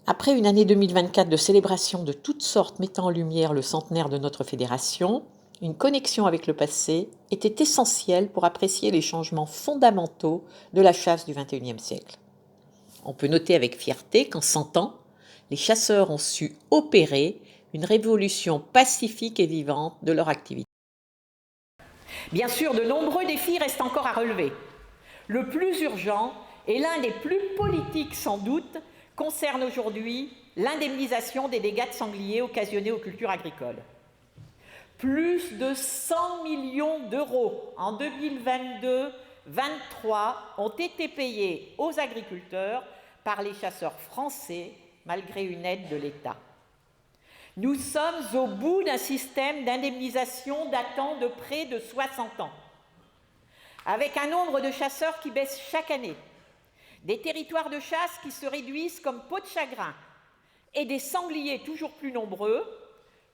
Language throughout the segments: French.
Après une année 2024 de célébration de toutes sortes mettant en lumière le centenaire de notre fédération, une connexion avec le passé était essentielle pour apprécier les changements fondamentaux de la chasse du XXIe siècle. On peut noter avec fierté qu'en 100 ans, les chasseurs ont su opérer une révolution pacifique et vivante de leur activité. Bien sûr, de nombreux défis restent encore à relever. Le plus urgent, et l'un des plus politiques sans doute, concerne aujourd'hui l'indemnisation des dégâts de sangliers occasionnés aux cultures agricoles. Plus de 100 millions d'euros en 2022-23 ont été payés aux agriculteurs par les chasseurs français, malgré une aide de l'État. Nous sommes au bout d'un système d'indemnisation datant de près de 60 ans, avec un nombre de chasseurs qui baisse chaque année, des territoires de chasse qui se réduisent comme peau de chagrin et des sangliers toujours plus nombreux,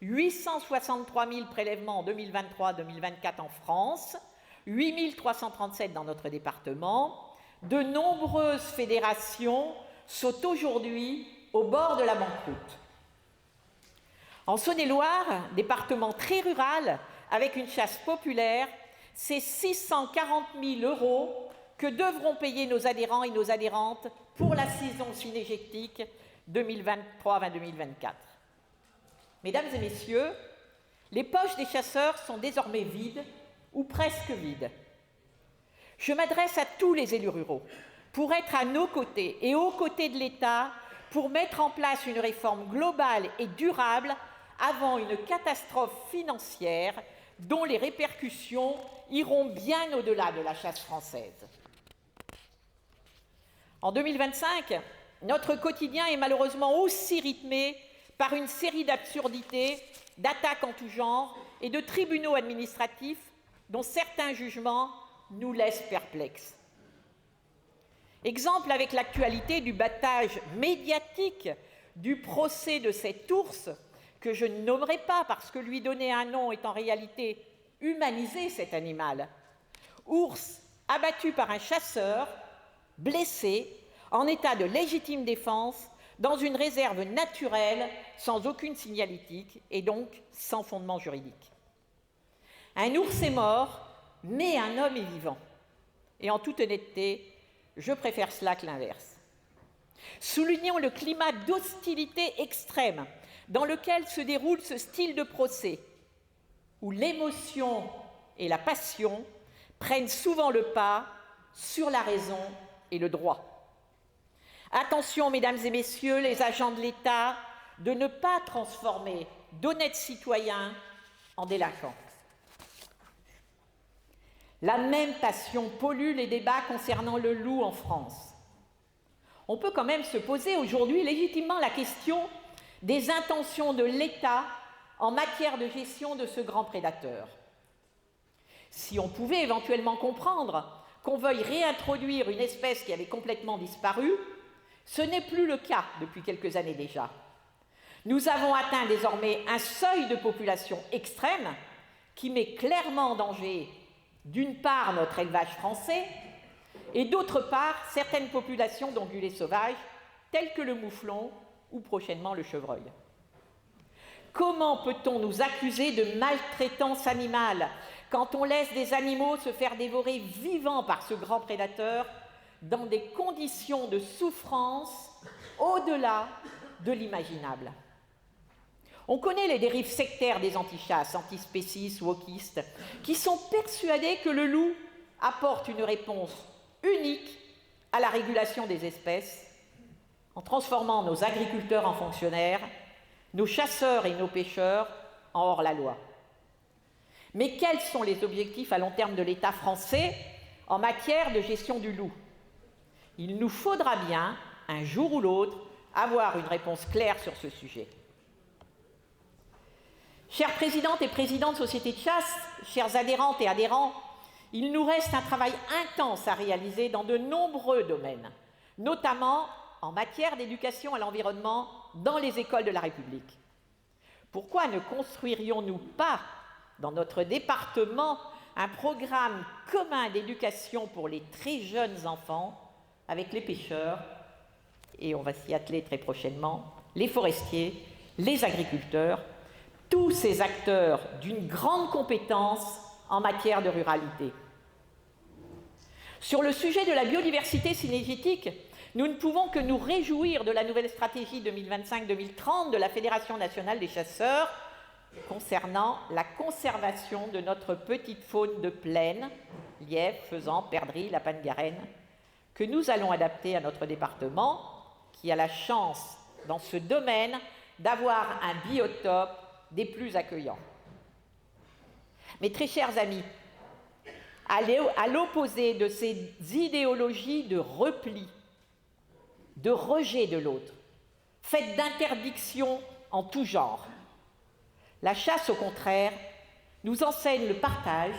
863 000 prélèvements en 2023-2024 en France, 8 337 dans notre département. De nombreuses fédérations sont aujourd'hui au bord de la banqueroute. En Saône-et-Loire, département très rural, avec une chasse populaire, c'est 640 000 € que devront payer nos adhérents et nos adhérentes pour la saison cynégétique 2023-2024. Mesdames et messieurs, les poches des chasseurs sont désormais vides ou presque vides. Je m'adresse à tous les élus ruraux pour être à nos côtés et aux côtés de l'État pour mettre en place une réforme globale et durable avant une catastrophe financière dont les répercussions iront bien au-delà de la chasse française. En 2025, notre quotidien est malheureusement aussi rythmé par une série d'absurdités, d'attaques en tout genre et de tribunaux administratifs dont certains jugements nous laissent perplexes. Exemple avec l'actualité du battage médiatique du procès de cet ours, que je ne nommerai pas parce que lui donner un nom est en réalité humaniser cet animal. Ours abattu par un chasseur, blessé, en état de légitime défense, dans une réserve naturelle, sans aucune signalétique et donc sans fondement juridique. Un ours est mort, mais un homme est vivant. Et en toute honnêteté, je préfère cela que l'inverse. Soulignons le climat d'hostilité extrême dans lequel se déroule ce style de procès, où l'émotion et la passion prennent souvent le pas sur la raison et le droit. Attention, mesdames et messieurs, les agents de l'État, de ne pas transformer d'honnêtes citoyens en délinquants. La même passion pollue les débats concernant le loup en France. On peut quand même se poser aujourd'hui légitimement la question des intentions de l'État en matière de gestion de ce grand prédateur. Si on pouvait éventuellement comprendre qu'on veuille réintroduire une espèce qui avait complètement disparu, ce n'est plus le cas depuis quelques années déjà. Nous avons atteint désormais un seuil de population extrême qui met clairement en danger, d'une part, notre élevage français et d'autre part, certaines populations d'ongulés sauvages, telles que le mouflon ou prochainement le chevreuil. Comment peut-on nous accuser de maltraitance animale quand on laisse des animaux se faire dévorer vivants par ce grand prédateur dans des conditions de souffrance au-delà de l'imaginable? On connaît les dérives sectaires des antichasses, antispécistes, wokistes, qui sont persuadés que le loup apporte une réponse unique à la régulation des espèces, en transformant nos agriculteurs en fonctionnaires, nos chasseurs et nos pêcheurs en hors-la-loi. Mais quels sont les objectifs à long terme de l'État français en matière de gestion du loup? Il nous faudra bien, un jour ou l'autre, avoir une réponse claire sur ce sujet. Chères présidentes et présidents de sociétés de chasse, chères adhérentes et adhérents, il nous reste un travail intense à réaliser dans de nombreux domaines, notamment en matière d'éducation à l'environnement dans les écoles de la République. Pourquoi ne construirions-nous pas, dans notre département, un programme commun d'éducation pour les très jeunes enfants avec les pêcheurs et on va s'y atteler très prochainement, les forestiers, les agriculteurs, tous ces acteurs d'une grande compétence en matière de ruralité. Sur le sujet de la biodiversité cynégétique, nous ne pouvons que nous réjouir de la nouvelle stratégie 2025-2030 de la Fédération nationale des chasseurs concernant la conservation de notre petite faune de plaine, lièvre, faisan, perdrix, lapin de Garenne, que nous allons adapter à notre département, qui a la chance, dans ce domaine, d'avoir un biotope des plus accueillants. Mes très chers amis, à l'opposé de ces idéologies de repli, de rejet de l'autre, faites d'interdiction en tout genre, la chasse, au contraire, nous enseigne le partage,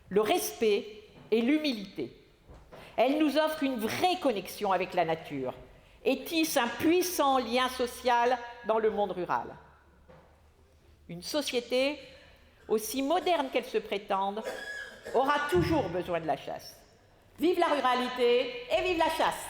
le respect et l'humilité. Elle nous offre une vraie connexion avec la nature et tisse un puissant lien social dans le monde rural. Une société, aussi moderne qu'elle se prétende, aura toujours besoin de la chasse. Vive la ruralité et vive la chasse!